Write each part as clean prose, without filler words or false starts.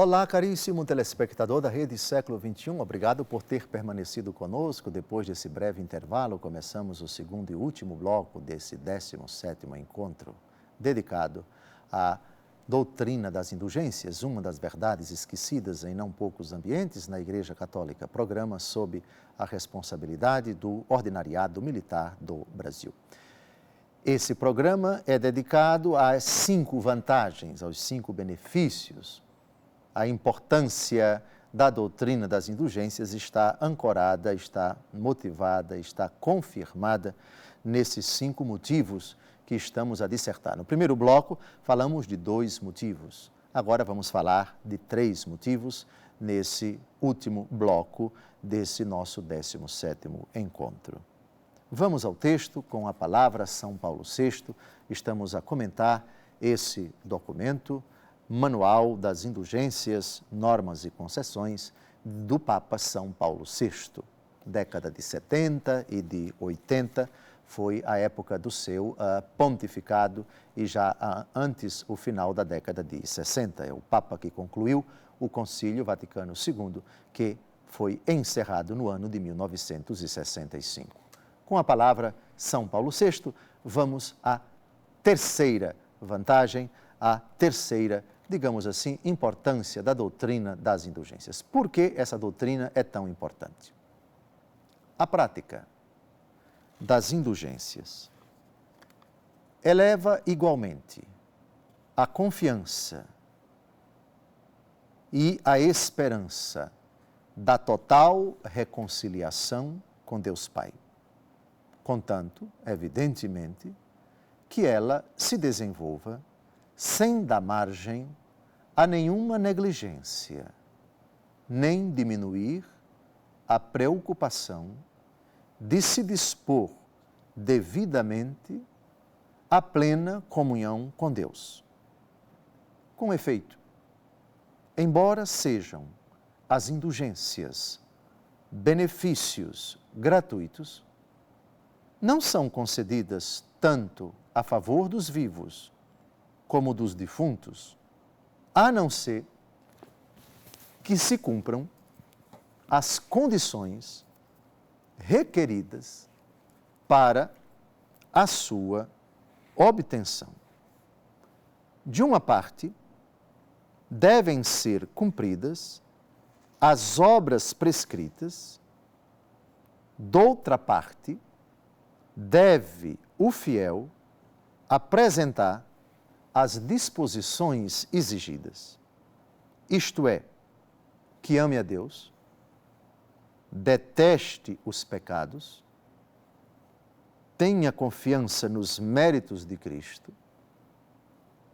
Olá, caríssimo telespectador da Rede Século XXI, obrigado por ter permanecido conosco. Depois desse breve intervalo, começamos o segundo e último bloco desse 17º encontro, dedicado à doutrina das indulgências, uma das verdades esquecidas em não poucos ambientes na Igreja Católica, programa sob a responsabilidade do Ordinariado Militar do Brasil. Esse programa é dedicado às 5 vantagens, aos 5 benefícios. A importância da doutrina das indulgências está ancorada, está motivada, está confirmada nesses 5 motivos que estamos a dissertar. No primeiro bloco, falamos de 2 motivos. Agora vamos falar de 3 motivos nesse último bloco desse nosso 17º encontro. Vamos ao texto com a palavra São Paulo VI. Estamos a comentar esse documento, Manual das Indulgências, Normas e Concessões, do Papa São Paulo VI. Década de 70 e de 80 foi a época do seu pontificado e já antes o final da década de 60. É o Papa que concluiu o Concílio Vaticano II, que foi encerrado no ano de 1965. Com a palavra São Paulo VI, vamos à terceira vantagem, à terceira, digamos assim, importância da doutrina das indulgências. Por que essa doutrina é tão importante? A prática das indulgências eleva igualmente a confiança e a esperança da total reconciliação com Deus Pai. Contanto, evidentemente, que ela se desenvolva sem dar margem a nenhuma negligência, nem diminuir a preocupação de se dispor devidamente à plena comunhão com Deus. Com efeito, embora sejam as indulgências benefícios gratuitos, não são concedidas tanto a favor dos vivos como dos defuntos, a não ser que se cumpram as condições requeridas para a sua obtenção. De uma parte, devem ser cumpridas as obras prescritas, doutra parte, deve o fiel apresentar as disposições exigidas, isto é, que ame a Deus, deteste os pecados, tenha confiança nos méritos de Cristo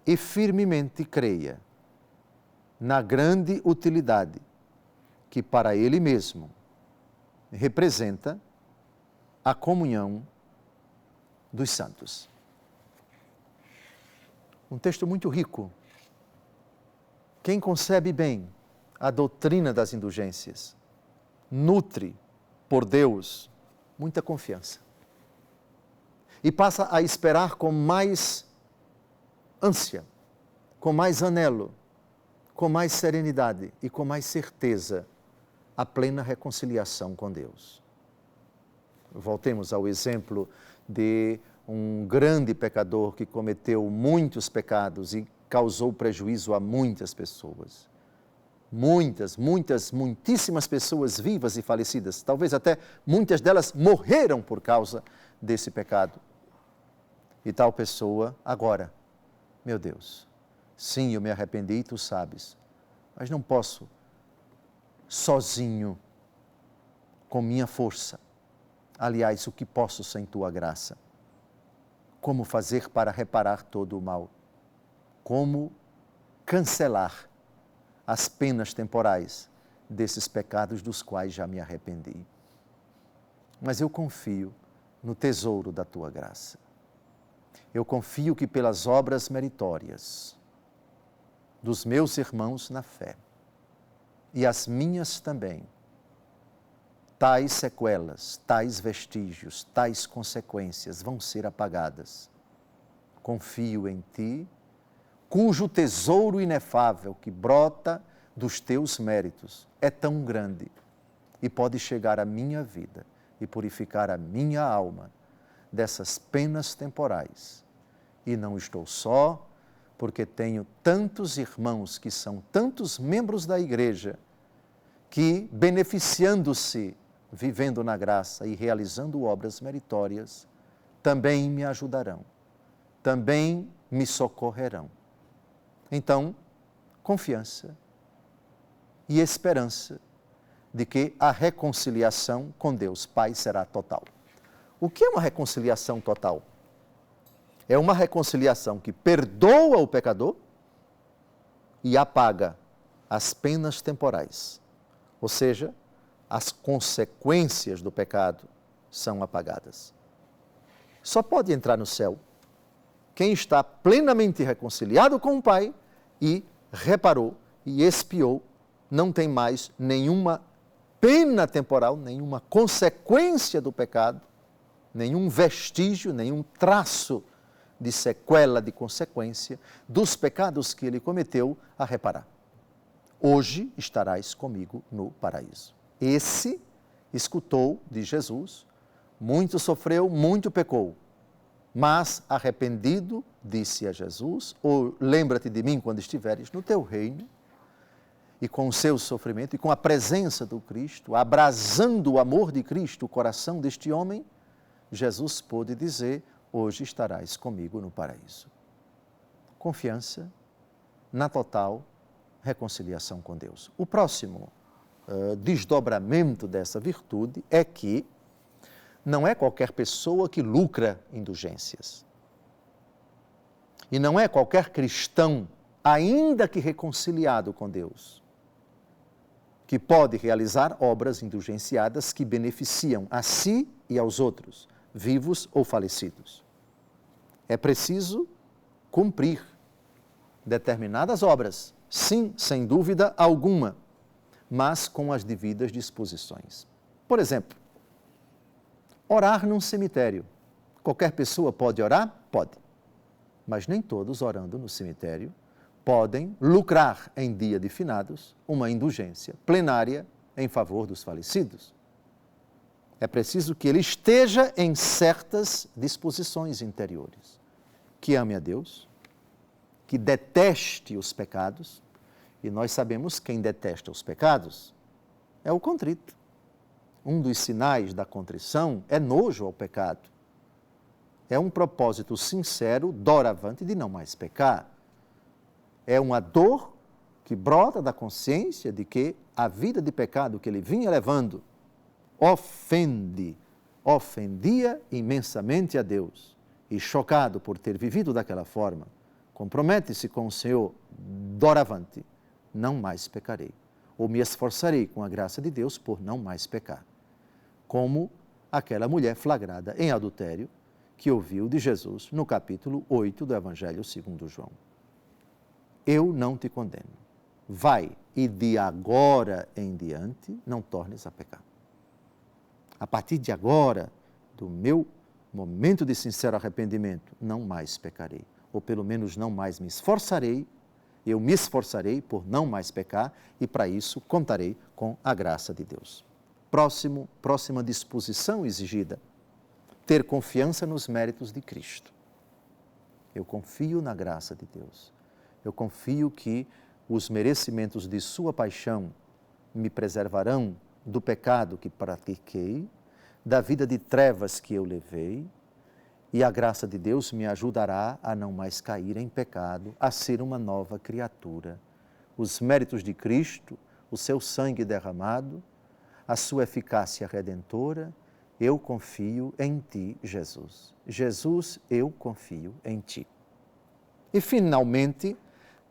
e firmemente creia na grande utilidade que para Ele mesmo representa a comunhão dos santos. Um texto muito rico. Quem concebe bem a doutrina das indulgências nutre por Deus muita confiança e passa a esperar com mais ânsia, com mais anelo, com mais serenidade e com mais certeza a plena reconciliação com Deus. Voltemos ao exemplo de um grande pecador que cometeu muitos pecados e causou prejuízo a muitas pessoas. Muitíssimas pessoas vivas e falecidas, talvez até muitas delas morreram por causa desse pecado. E tal pessoa, agora, meu Deus, sim, eu me arrependi, tu sabes, mas não posso, sozinho, com minha força. Aliás, o que posso sem tua graça? Como fazer para reparar todo o mal? Como cancelar as penas temporais desses pecados dos quais já me arrependi? Mas eu confio no tesouro da tua graça. Eu confio que pelas obras meritórias dos meus irmãos na fé e as minhas também, tais sequelas, tais vestígios, tais consequências vão ser apagadas. Confio em Ti, cujo tesouro inefável que brota dos teus méritos é tão grande e pode chegar à minha vida e purificar a minha alma dessas penas temporais. E não estou só, porque tenho tantos irmãos que são tantos membros da igreja que, beneficiando-se, vivendo na graça e realizando obras meritórias, também me ajudarão, também me socorrerão. Então, confiança e esperança de que a reconciliação com Deus Pai será total. O que é uma reconciliação total? É uma reconciliação que perdoa o pecador e apaga as penas temporais. Ou seja, as consequências do pecado são apagadas. Só pode entrar no céu quem está plenamente reconciliado com o Pai e reparou e expiou, não tem mais nenhuma pena temporal, nenhuma consequência do pecado, nenhum vestígio, nenhum traço de sequela, de consequência dos pecados que ele cometeu a reparar. Hoje estarás comigo no paraíso. Esse escutou de Jesus, muito sofreu, muito pecou, mas arrependido, disse a Jesus, ou lembra-te de mim quando estiveres no teu reino, e com o seu sofrimento, e com a presença do Cristo, abrasando o amor de Cristo, o coração deste homem, Jesus pôde dizer, hoje estarás comigo no paraíso. Confiança na total reconciliação com Deus. O próximo desdobramento dessa virtude é que não é qualquer pessoa que lucra indulgências. E não é qualquer cristão, ainda que reconciliado com Deus, que pode realizar obras indulgenciadas que beneficiam a si e aos outros, vivos ou falecidos. É preciso cumprir determinadas obras, sim, sem dúvida alguma, mas com as devidas disposições. Por exemplo, orar num cemitério. Qualquer pessoa pode orar? Pode. Mas nem todos, orando no cemitério, podem lucrar em dia de finados uma indulgência plenária em favor dos falecidos. É preciso que ele esteja em certas disposições interiores. Que ame a Deus, que deteste os pecados, e nós sabemos quem detesta os pecados é o contrito. Um dos sinais da contrição é nojo ao pecado. É um propósito sincero, doravante, de não mais pecar. É uma dor que brota da consciência de que a vida de pecado que ele vinha levando ofendia imensamente a Deus. E chocado por ter vivido daquela forma, compromete-se com o Senhor doravante, não mais pecarei. Ou me esforçarei com a graça de Deus por não mais pecar. Como aquela mulher flagrada em adultério que ouviu de Jesus no capítulo 8 do Evangelho segundo João. Eu não te condeno. Vai e de agora em diante não tornes a pecar. A partir de agora, do meu momento de sincero arrependimento, não mais pecarei. Ou pelo menos não mais me esforçarei. Eu me esforçarei por não mais pecar e para isso contarei com a graça de Deus. Próxima disposição exigida, ter confiança nos méritos de Cristo. Eu confio na graça de Deus. Eu confio que os merecimentos de sua paixão me preservarão do pecado que pratiquei, da vida de trevas que eu levei, e a graça de Deus me ajudará a não mais cair em pecado, a ser uma nova criatura. Os méritos de Cristo, o seu sangue derramado, a sua eficácia redentora, eu confio em ti, Jesus. Jesus, eu confio em ti. E, finalmente,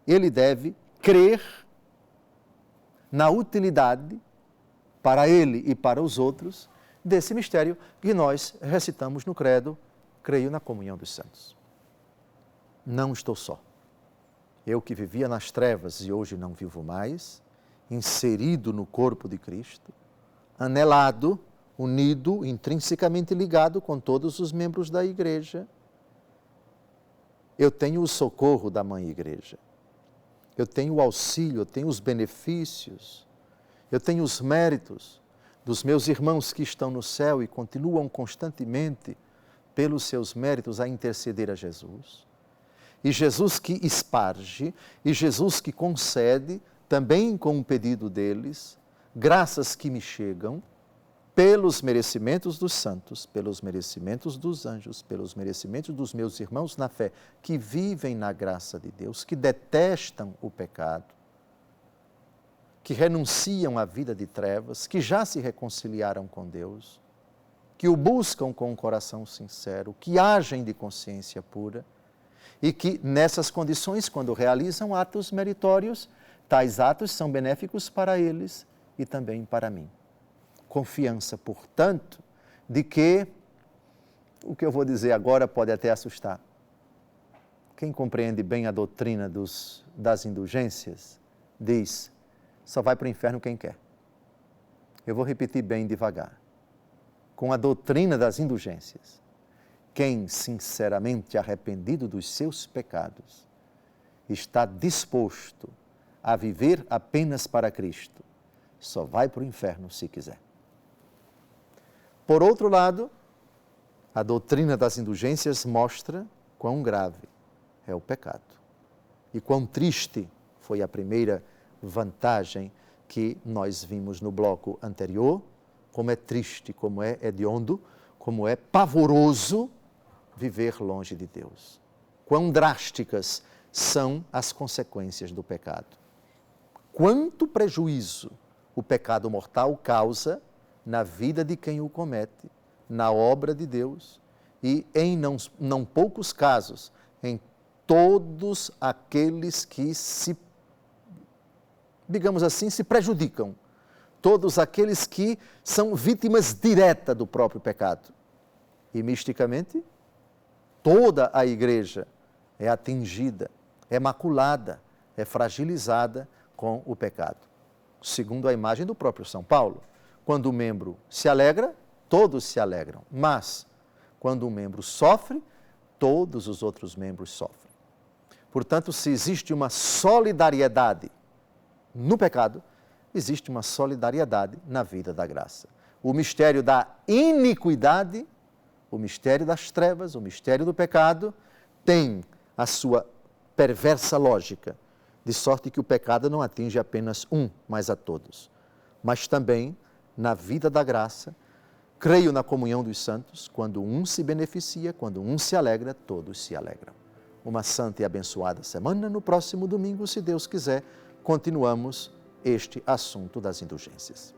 ele deve crer na utilidade para ele e para os outros desse mistério que nós recitamos no credo, creio na comunhão dos santos. Não estou só. Eu que vivia nas trevas e hoje não vivo mais, inserido no corpo de Cristo, anelado, unido, intrinsecamente ligado com todos os membros da igreja, eu tenho o socorro da Mãe Igreja. eu tenho o auxílio, eu tenho os benefícios, eu tenho os méritos dos meus irmãos que estão no céu e continuam constantemente, pelos seus méritos, a interceder a Jesus. E Jesus que esparge, e Jesus que concede, também com o pedido deles, graças que me chegam, pelos merecimentos dos santos, pelos merecimentos dos anjos, pelos merecimentos dos meus irmãos na fé, que vivem na graça de Deus, que detestam o pecado, que renunciam à vida de trevas, que já se reconciliaram com Deus, que o buscam com um coração sincero, que agem de consciência pura e que, nessas condições, quando realizam atos meritórios, tais atos são benéficos para eles e também para mim. Confiança, portanto, de que o que eu vou dizer agora pode até assustar. Quem compreende bem a doutrina das indulgências diz: só vai para o inferno quem quer. Eu vou repetir bem devagar. Com a doutrina das indulgências, quem sinceramente arrependido dos seus pecados está disposto a viver apenas para Cristo, só vai para o inferno se quiser. Por outro lado, a doutrina das indulgências mostra quão grave é o pecado e quão triste foi a primeira vantagem que nós vimos no bloco anterior, como é triste, como é hediondo, como é pavoroso viver longe de Deus. Quão drásticas são as consequências do pecado. Quanto prejuízo o pecado mortal causa na vida de quem o comete, na obra de Deus e, em não poucos casos, em todos aqueles que digamos assim, se prejudicam, todos aqueles que são vítimas diretas do próprio pecado. E, misticamente, toda a igreja é atingida, é maculada, é fragilizada com o pecado. Segundo a imagem do próprio São Paulo, quando o membro se alegra, todos se alegram, mas quando um membro sofre, todos os outros membros sofrem. Portanto, se existe uma solidariedade no pecado, existe uma solidariedade na vida da graça. O mistério da iniquidade, o mistério das trevas, o mistério do pecado, tem a sua perversa lógica, de sorte que o pecado não atinge apenas um, mas a todos. Mas também, na vida da graça, creio na comunhão dos santos, quando um se beneficia, quando um se alegra, todos se alegram. Uma santa e abençoada semana. No próximo domingo, se Deus quiser, continuamos este assunto das indulgências.